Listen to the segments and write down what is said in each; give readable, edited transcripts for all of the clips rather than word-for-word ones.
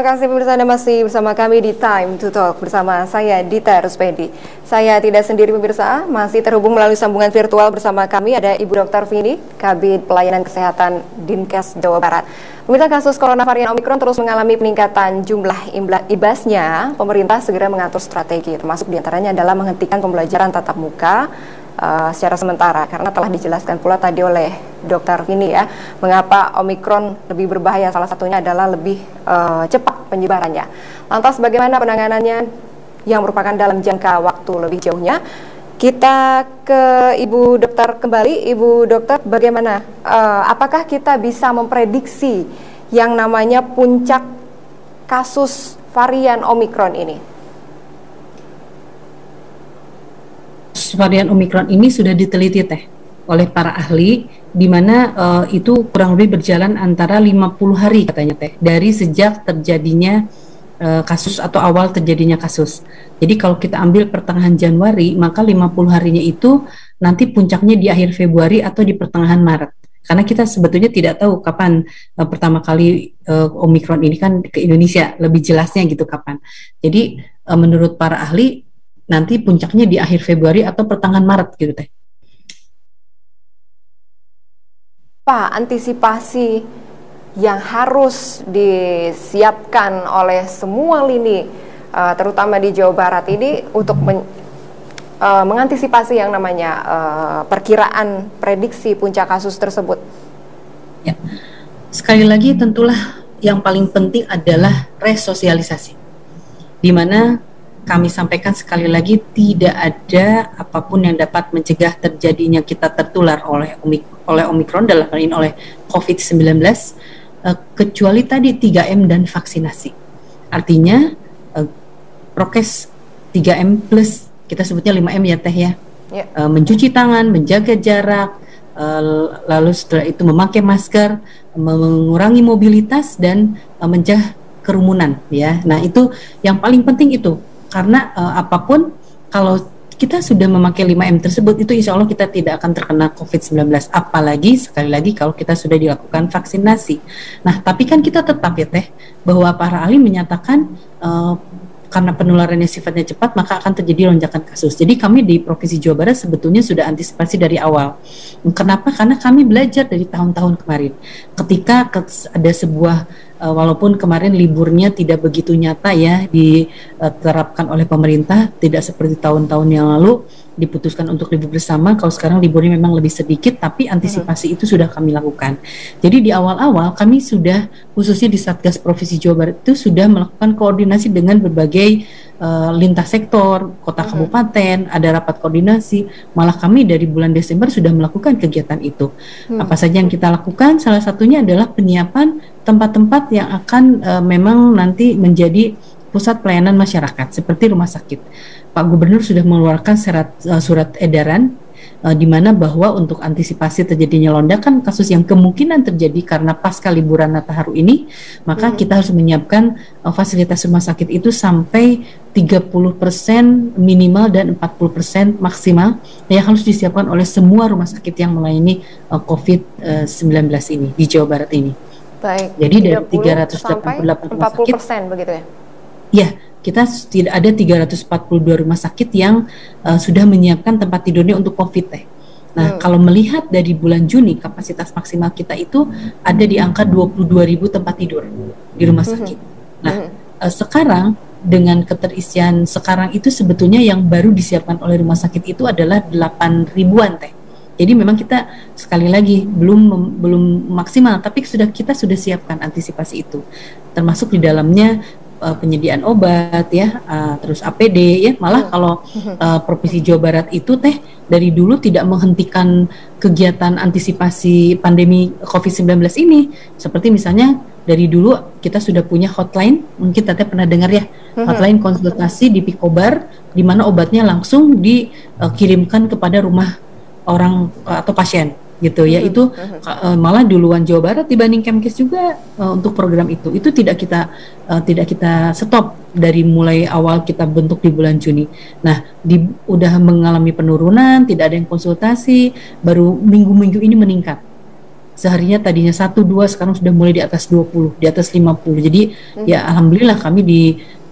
kasih pemirsa, Anda masih bersama kami di Time to Talk bersama saya Dita Ruspedi. Saya tidak sendiri pemirsa, masih terhubung melalui sambungan virtual bersama kami ada Ibu Dr. Vini, Kabid Pelayanan Kesehatan Dinkes Jawa Barat. Pemirsa, kasus corona varian Omikron terus mengalami peningkatan jumlah ibasnya. Pemerintah segera mengatur strategi, termasuk diantaranya adalah menghentikan pembelajaran tatap muka secara sementara, karena telah dijelaskan pula tadi oleh Dr. Vini ya, mengapa Omikron lebih berbahaya. Salah satunya adalah lebih cepat penyebarannya. Lantas bagaimana penanganannya yang merupakan dalam jangka waktu lebih jauhnya? Kita ke Ibu Dokter kembali. Ibu Dokter, bagaimana? Apakah kita bisa memprediksi yang namanya puncak kasus varian Omikron ini? Varian Omikron ini sudah diteliti oleh para ahli, di mana itu kurang lebih berjalan antara 50 hari katanya dari sejak terjadinya kasus atau awal terjadinya kasus. Jadi kalau kita ambil pertengahan Januari, maka 50 harinya itu nanti puncaknya di akhir Februari atau di pertengahan Maret. Karena kita sebetulnya tidak tahu kapan pertama kali Omikron ini kan ke Indonesia, lebih jelasnya gitu kapan. Jadi menurut para ahli nanti puncaknya di akhir Februari atau pertengahan Maret gitu Pak, antisipasi yang harus disiapkan oleh semua lini, terutama di Jawa Barat ini untuk mengantisipasi yang namanya perkiraan prediksi puncak kasus tersebut. Ya, sekali lagi tentulah yang paling penting adalah resosialisasi, di mana kami sampaikan sekali lagi, tidak ada apapun yang dapat mencegah terjadinya kita tertular oleh Omikron, dalam hal ini oleh COVID-19, kecuali tadi 3M dan vaksinasi. Artinya prokes 3M plus, kita sebutnya 5M ya Teh ya. Mencuci tangan, menjaga jarak, lalu setelah itu memakai masker, mengurangi mobilitas dan mencegah kerumunan ya. Nah, itu yang paling penting itu. Karena apapun, kalau kita sudah memakai 5M tersebut, itu insya Allah kita tidak akan terkena COVID-19. Apalagi, sekali lagi, kalau kita sudah dilakukan vaksinasi. Nah, tapi kan kita tetap ya Teh, bahwa para ahli menyatakan karena penularannya sifatnya cepat, maka akan terjadi lonjakan kasus. Jadi kami di Provinsi Jawa Barat sebetulnya sudah antisipasi dari awal. Kenapa? Karena kami belajar dari tahun-tahun kemarin. Ketika ada sebuah walaupun kemarin liburnya tidak begitu nyata ya diterapkan oleh pemerintah, tidak seperti tahun-tahun yang lalu diputuskan untuk libur bersama. Kalau sekarang liburnya memang lebih sedikit, tapi antisipasi itu sudah kami lakukan. Jadi di awal-awal kami sudah, khususnya di Satgas Provinsi Jawa Barat itu sudah melakukan koordinasi dengan berbagai lintas sektor, kota kabupaten, ada rapat koordinasi. Malah kami dari bulan Desember sudah melakukan kegiatan itu. Apa saja yang kita lakukan? Salah satunya adalah penyiapan tempat-tempat yang akan memang nanti menjadi pusat pelayanan masyarakat seperti rumah sakit. Pak Gubernur sudah mengeluarkan surat edaran di mana bahwa untuk antisipasi terjadinya lonjakan kasus yang kemungkinan terjadi karena pasca liburan Nataru ini, maka kita harus menyiapkan fasilitas rumah sakit itu sampai 30% minimal dan 40% maksimal yang harus disiapkan oleh semua rumah sakit yang melayani COVID-19 ini di Jawa Barat ini. Baik. Jadi dari 388 rumah sakit, 40% begitu ya? Ya, kita tidak ada 342 rumah sakit yang sudah menyiapkan tempat tidurnya untuk COVID teh. Nah, kalau melihat dari bulan Juni, kapasitas maksimal kita itu ada di angka 22.000 tempat tidur di rumah sakit. Nah, sekarang dengan keterisian sekarang itu sebetulnya yang baru disiapkan oleh rumah sakit itu adalah 8 ribuan teh. Jadi memang kita sekali lagi belum maksimal, tapi kita sudah siapkan antisipasi itu, termasuk di dalamnya penyediaan obat ya, terus APD ya. Malah kalau Provinsi Jawa Barat itu teh dari dulu tidak menghentikan kegiatan antisipasi pandemi COVID-19 ini. Seperti misalnya dari dulu kita sudah punya hotline, mungkin Teteh pernah dengar ya, hotline konsultasi di Pikobar, di mana obatnya langsung dikirimkan kepada rumah orang atau pasien gitu ya. Itu malah duluan Jawa Barat dibanding Kemkes juga untuk program itu tidak kita stop dari mulai awal kita bentuk di bulan Juni. Nah, udah mengalami penurunan, tidak ada yang konsultasi, baru minggu-minggu ini meningkat. seharinya tadinya 1-2 sekarang sudah mulai di atas 20, di atas 50. Jadi ya alhamdulillah kami di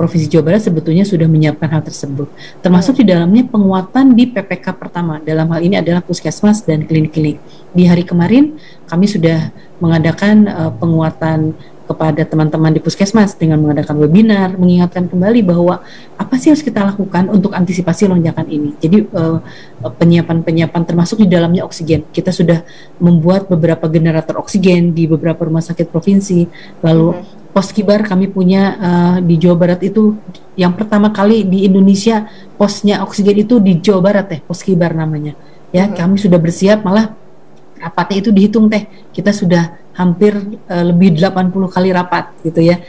Provinsi Jawa Barat sebetulnya sudah menyiapkan hal tersebut. Termasuk di dalamnya penguatan di PPK pertama. Dalam hal ini adalah puskesmas dan klinik-klinik. Di hari kemarin kami sudah mengadakan penguatan kepada teman-teman di puskesmas dengan mengadakan webinar, mengingatkan kembali bahwa apa sih harus kita lakukan untuk antisipasi lonjakan ini. Jadi penyiapan-penyiapan termasuk di dalamnya oksigen. Kita sudah membuat beberapa generator oksigen di beberapa rumah sakit provinsi. Lalu pos kibar kami punya di Jawa Barat itu yang pertama kali di Indonesia posnya oksigen itu di Jawa Barat pos kibar namanya. Ya, kami sudah bersiap, malah rapatnya itu dihitung kita sudah hampir lebih 80 kali rapat gitu ya.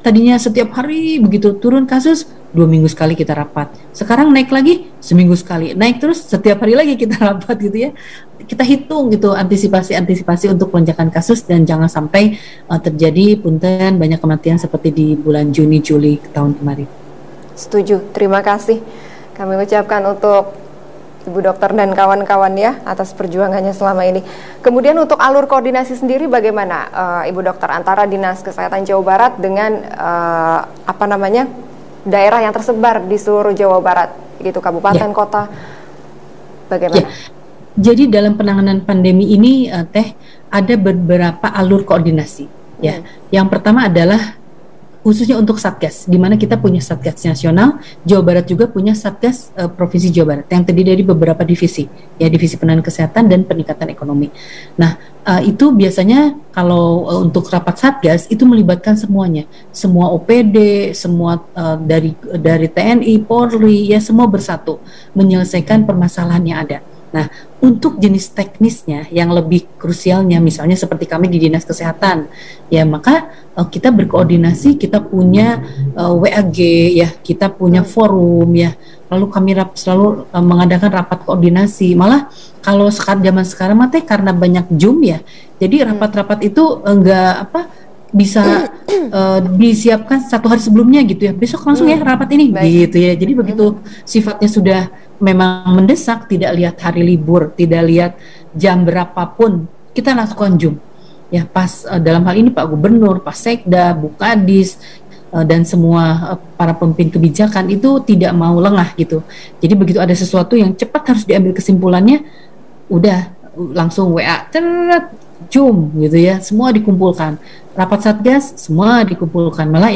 Tadinya setiap hari begitu turun kasus 2 minggu sekali kita rapat. Sekarang naik lagi seminggu sekali. Naik terus setiap hari lagi kita rapat gitu ya. Kita hitung gitu antisipasi untuk lonjakan kasus dan jangan sampai terjadi punten banyak kematian seperti di bulan Juni Juli tahun kemarin. Setuju. Terima kasih. Kami ucapkan untuk Ibu Dokter dan kawan-kawan ya atas perjuangannya selama ini. Kemudian untuk alur koordinasi sendiri bagaimana Ibu Dokter antara Dinas Kesehatan Jawa Barat dengan daerah yang tersebar di seluruh Jawa Barat, gitu kabupaten, kota, bagaimana? Ya. Jadi dalam penanganan pandemi ini ada beberapa alur koordinasi. Ya, yang pertama adalah khususnya untuk Satgas, di mana kita punya Satgas nasional, Jawa Barat juga punya Satgas Provinsi Jawa Barat yang terdiri dari beberapa divisi, ya divisi penanganan kesehatan dan peningkatan ekonomi. Nah, itu biasanya kalau untuk rapat Satgas itu melibatkan semuanya, semua OPD, semua dari TNI, Polri, ya semua bersatu menyelesaikan permasalahan yang ada. Nah, untuk jenis teknisnya yang lebih krusialnya, misalnya seperti kami di Dinas Kesehatan, ya maka kita berkoordinasi, kita punya WAG, ya kita punya forum, ya lalu kami selalu mengadakan rapat koordinasi. Malah kalau zaman sekarang karena banyak Zoom ya, jadi rapat-rapat itu bisa disiapkan 1 hari sebelumnya gitu ya, besok langsung ya rapat ini gitu ya. Jadi begitu sifatnya sudah memang mendesak, tidak lihat hari libur, tidak lihat jam berapapun, kita lakukan Zoom ya. Pas dalam hal ini Pak Gubernur, Pak Sekda, Bu Kadis dan semua para pemimpin kebijakan itu tidak mau lengah gitu. Jadi begitu ada sesuatu yang cepat harus diambil kesimpulannya, udah langsung WA Zoom gitu ya, semua dikumpulkan. Rapat Satgas semua dikumpulkan. Malah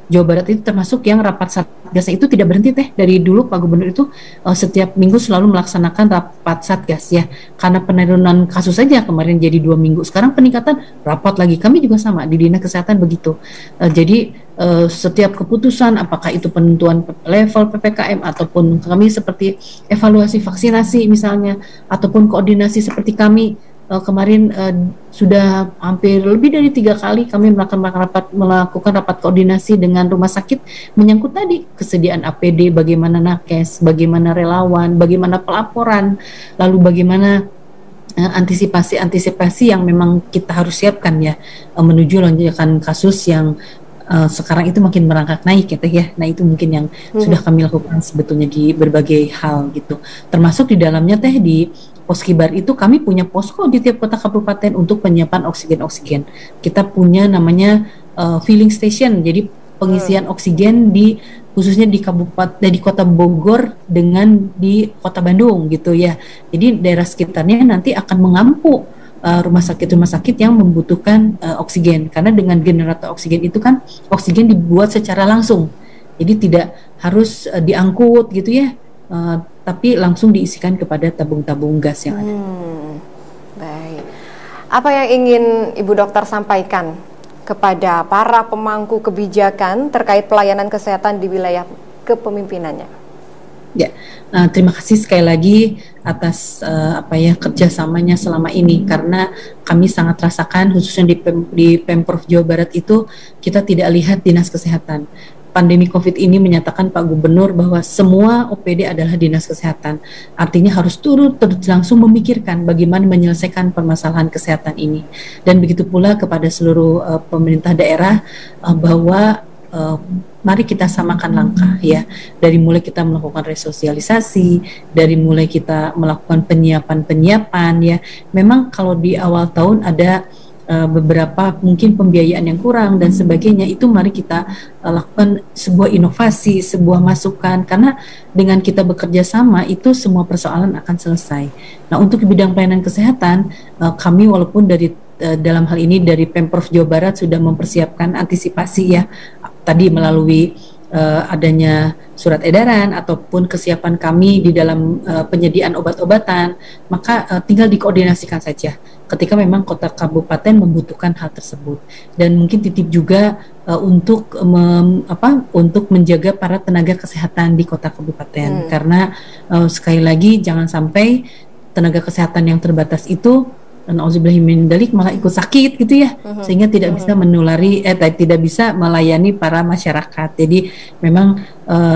Jawa Barat itu termasuk yang rapat Satgas itu tidak berhenti dari dulu Pak Gubernur itu setiap minggu selalu melaksanakan rapat Satgas ya. Karena penurunan kasus saja kemarin jadi 2 minggu. Sekarang peningkatan rapat lagi. Kami juga sama di Dinas Kesehatan begitu. Jadi setiap keputusan apakah itu penentuan level PPKM ataupun kami seperti evaluasi vaksinasi misalnya ataupun koordinasi seperti kami kemarin sudah hampir lebih dari 3 kali kami melakukan rapat koordinasi dengan rumah sakit menyangkut tadi kesediaan APD, bagaimana nakes, bagaimana relawan, bagaimana pelaporan, lalu bagaimana antisipasi yang memang kita harus siapkan ya menuju lonjakan kasus yang sekarang itu makin merangkak naik gitu ya. Nah itu mungkin yang sudah kami lakukan sebetulnya di berbagai hal gitu. Termasuk di dalamnya di Poskibar itu kami punya posko di tiap kota kabupaten untuk penyiapan oksigen. Kita punya namanya filling station. Jadi pengisian oksigen khususnya di kota Bogor dengan di kota Bandung gitu ya. Jadi daerah sekitarnya nanti akan mengampu rumah sakit yang membutuhkan oksigen, karena dengan generator oksigen itu kan oksigen dibuat secara langsung, jadi tidak harus diangkut gitu ya, tapi langsung diisikan kepada tabung-tabung gas yang ada. Baik, apa yang ingin Ibu Dokter sampaikan kepada para pemangku kebijakan terkait pelayanan kesehatan di wilayah kepemimpinannya? Ya, terima kasih sekali lagi atas kerjasamanya selama ini, karena kami sangat rasakan khususnya di Pemprov Jawa Barat itu kita tidak lihat Dinas Kesehatan. Pandemi COVID ini menyatakan Pak Gubernur bahwa semua OPD adalah Dinas Kesehatan. Artinya harus turut langsung memikirkan bagaimana menyelesaikan permasalahan kesehatan ini. Dan begitu pula kepada seluruh pemerintah daerah bahwa mari kita samakan langkah ya, dari mulai kita melakukan resosialisasi, dari mulai kita melakukan penyiapan ya. Memang kalau di awal tahun ada beberapa mungkin pembiayaan yang kurang dan sebagainya, itu mari kita lakukan sebuah inovasi, sebuah masukan, karena dengan kita bekerja sama itu semua persoalan akan selesai. Nah, untuk bidang pelayanan kesehatan, kami walaupun dari dalam hal ini dari Pemprov Jawa Barat sudah mempersiapkan antisipasi ya, tadi melalui adanya surat edaran ataupun kesiapan kami di dalam penyediaan obat-obatan, maka tinggal dikoordinasikan saja ketika memang kota kabupaten membutuhkan hal tersebut. Dan mungkin titip juga untuk menjaga para tenaga kesehatan di kota kabupaten, karena sekali lagi jangan sampai tenaga kesehatan yang terbatas itu nauzubillahimindzalik malah ikut sakit gitu ya, sehingga tidak bisa menulari tidak bisa melayani para masyarakat. Jadi memang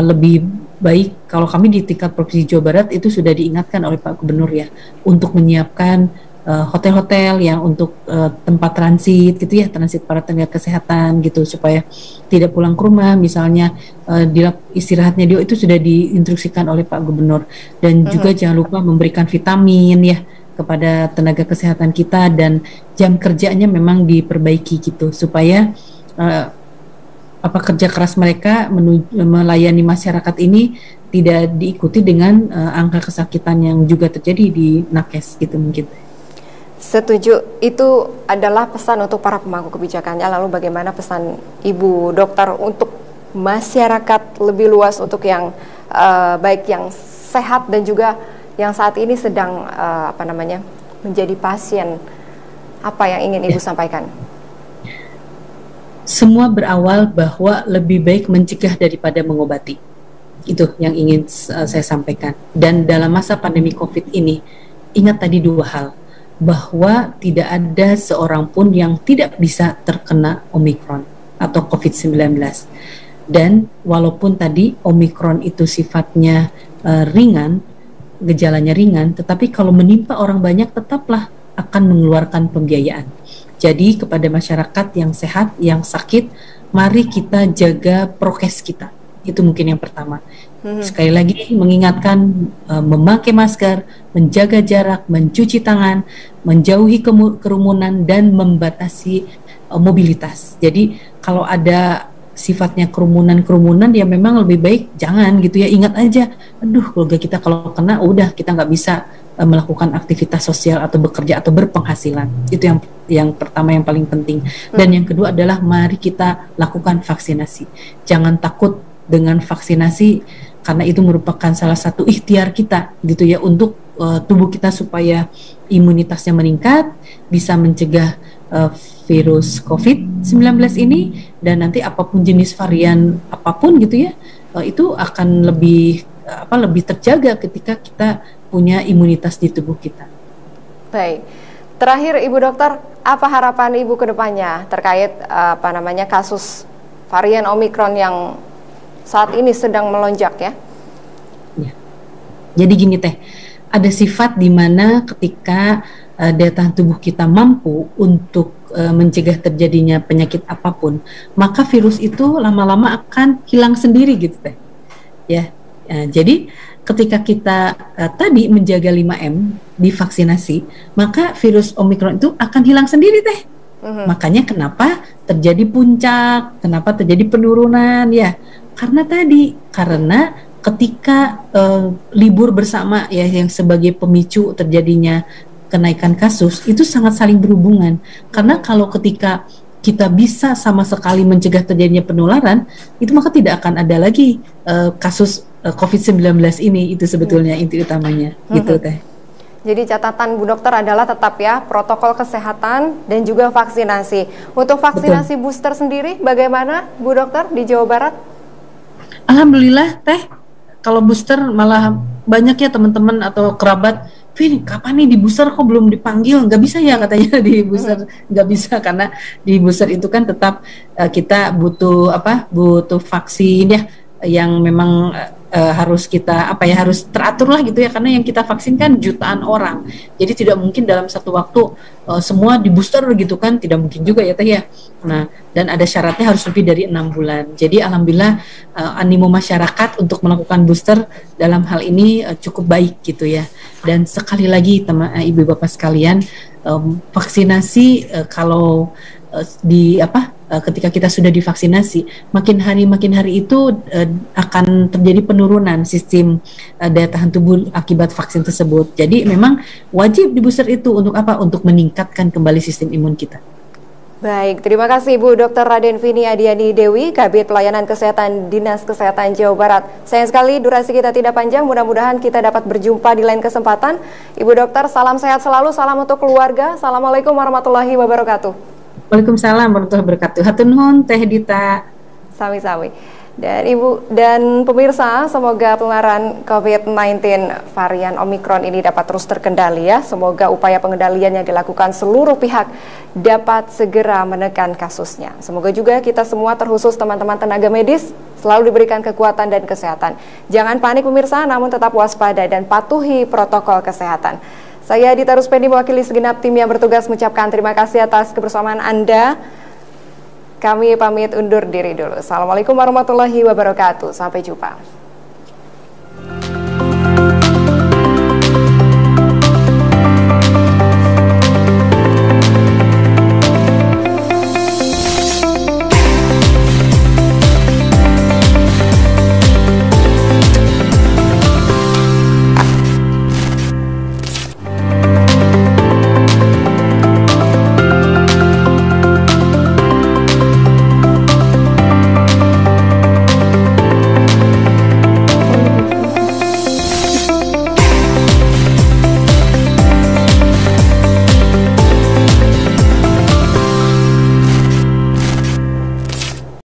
lebih baik kalau kami di tingkat Provinsi Jawa Barat itu sudah diingatkan oleh Pak Gubernur ya, untuk menyiapkan hotel-hotel yang untuk tempat transit gitu ya, transit para tenaga kesehatan gitu, supaya tidak pulang ke rumah misalnya, istirahatnya dia itu sudah diinstruksikan oleh Pak Gubernur. Dan juga jangan lupa memberikan vitamin ya kepada tenaga kesehatan kita, dan jam kerjanya memang diperbaiki gitu, supaya kerja keras mereka melayani masyarakat ini tidak diikuti dengan angka kesakitan yang juga terjadi di nakes gitu mungkin. Setuju, itu adalah pesan untuk para pemangku kebijakannya. Lalu bagaimana pesan Ibu Dokter untuk masyarakat lebih luas, untuk yang baik yang sehat dan juga yang saat ini sedang menjadi pasien? Apa yang ingin Ibu sampaikan? Semua berawal bahwa lebih baik mencegah daripada mengobati. Itu yang ingin saya sampaikan. Dan dalam masa pandemi COVID ini, ingat tadi dua hal, bahwa tidak ada seorang pun yang tidak bisa terkena Omikron atau COVID-19. Dan walaupun tadi Omikron itu sifatnya ringan, gejalanya ringan, tetapi kalau menimpa orang banyak tetaplah akan mengeluarkan pembiayaan. Jadi kepada masyarakat yang sehat, yang sakit, mari kita jaga prokes kita. Itu mungkin yang pertama. Sekali lagi mengingatkan memakai masker, menjaga jarak, mencuci tangan, menjauhi kerumunan, dan membatasi mobilitas. Jadi kalau ada sifatnya kerumunan ya memang lebih baik jangan gitu ya. Ingat aja, keluarga kita kalau kena udah kita nggak bisa melakukan aktivitas sosial atau bekerja atau berpenghasilan. Itu yang pertama, yang paling penting. Dan yang kedua adalah mari kita lakukan vaksinasi. Jangan takut dengan vaksinasi, karena itu merupakan salah satu ikhtiar kita gitu ya, untuk tubuh kita supaya imunitasnya meningkat, bisa mencegah virus COVID-19 ini, dan nanti apapun jenis varian apapun gitu ya, itu akan lebih terjaga ketika kita punya imunitas di tubuh kita. Baik. Terakhir Ibu Dokter, apa harapan Ibu ke depannya terkait kasus varian Omikron yang saat ini sedang melonjak ya? Ya. Jadi gini Teh, ada sifat di mana ketika daya tahan tubuh kita mampu untuk mencegah terjadinya penyakit apapun, maka virus itu lama-lama akan hilang sendiri gitu Teh. Ya. Jadi ketika kita tadi menjaga 5M di vaksinasi, maka virus Omikron itu akan hilang sendiri Teh. Makanya kenapa terjadi puncak, kenapa terjadi penurunan ya? Karena ketika libur bersama ya, yang sebagai pemicu terjadinya kenaikan kasus, itu sangat saling berhubungan. Karena kalau ketika kita bisa sama sekali mencegah terjadinya penularan, itu maka tidak akan ada lagi kasus COVID-19 ini. Itu sebetulnya inti utamanya gitu Teh. Jadi catatan Bu Dokter adalah tetap ya protokol kesehatan dan juga vaksinasi. Untuk vaksinasi booster sendiri bagaimana Bu Dokter di Jawa Barat? Alhamdulillah Teh, kalau booster malah banyak ya teman-teman atau kerabat, Vin, kapan nih di booster kok belum dipanggil? Nggak bisa ya katanya di booster, nggak bisa, karena di booster itu kan tetap kita butuh vaksin ya, yang memang harus kita harus teratur lah gitu ya, karena yang kita vaksin kan jutaan orang, jadi tidak mungkin dalam satu waktu semua di booster gitu kan, tidak mungkin juga ya Teh ya. Nah, dan ada syaratnya harus lebih dari 6 bulan. Jadi alhamdulillah animo masyarakat untuk melakukan booster dalam hal ini cukup baik gitu ya. Dan sekali lagi teman ibu bapak sekalian, vaksinasi kalau ketika kita sudah divaksinasi, makin hari itu akan terjadi penurunan sistem daya tahan tubuh akibat vaksin tersebut. Jadi memang wajib di booster itu untuk apa? Untuk meningkatkan kembali sistem imun kita. Baik, terima kasih Ibu Dr. Raden Vini Adiani Dewi, Kabid Pelayanan Kesehatan Dinas Kesehatan Jawa Barat. Sayang sekali durasi kita tidak panjang, mudah-mudahan kita dapat berjumpa di lain kesempatan. Ibu Dokter, salam sehat selalu, salam untuk keluarga. Assalamualaikum warahmatullahi wabarakatuh. Waalaikumsalam warahmatullahi wabarakatuh. Hatur nuhun Teh Dita. Sami-sami. Dan Ibu dan pemirsa, semoga penularan COVID-19 varian Omikron ini dapat terus terkendali ya. Semoga upaya pengendalian yang dilakukan seluruh pihak dapat segera menekan kasusnya. Semoga juga kita semua, terkhusus teman-teman tenaga medis, selalu diberikan kekuatan dan kesehatan. Jangan panik pemirsa, namun tetap waspada dan patuhi protokol kesehatan. Saya Dita Ruspendi mewakili segenap tim yang bertugas mengucapkan terima kasih atas kebersamaan Anda. Kami pamit undur diri dulu. Assalamualaikum warahmatullahi wabarakatuh. Sampai jumpa.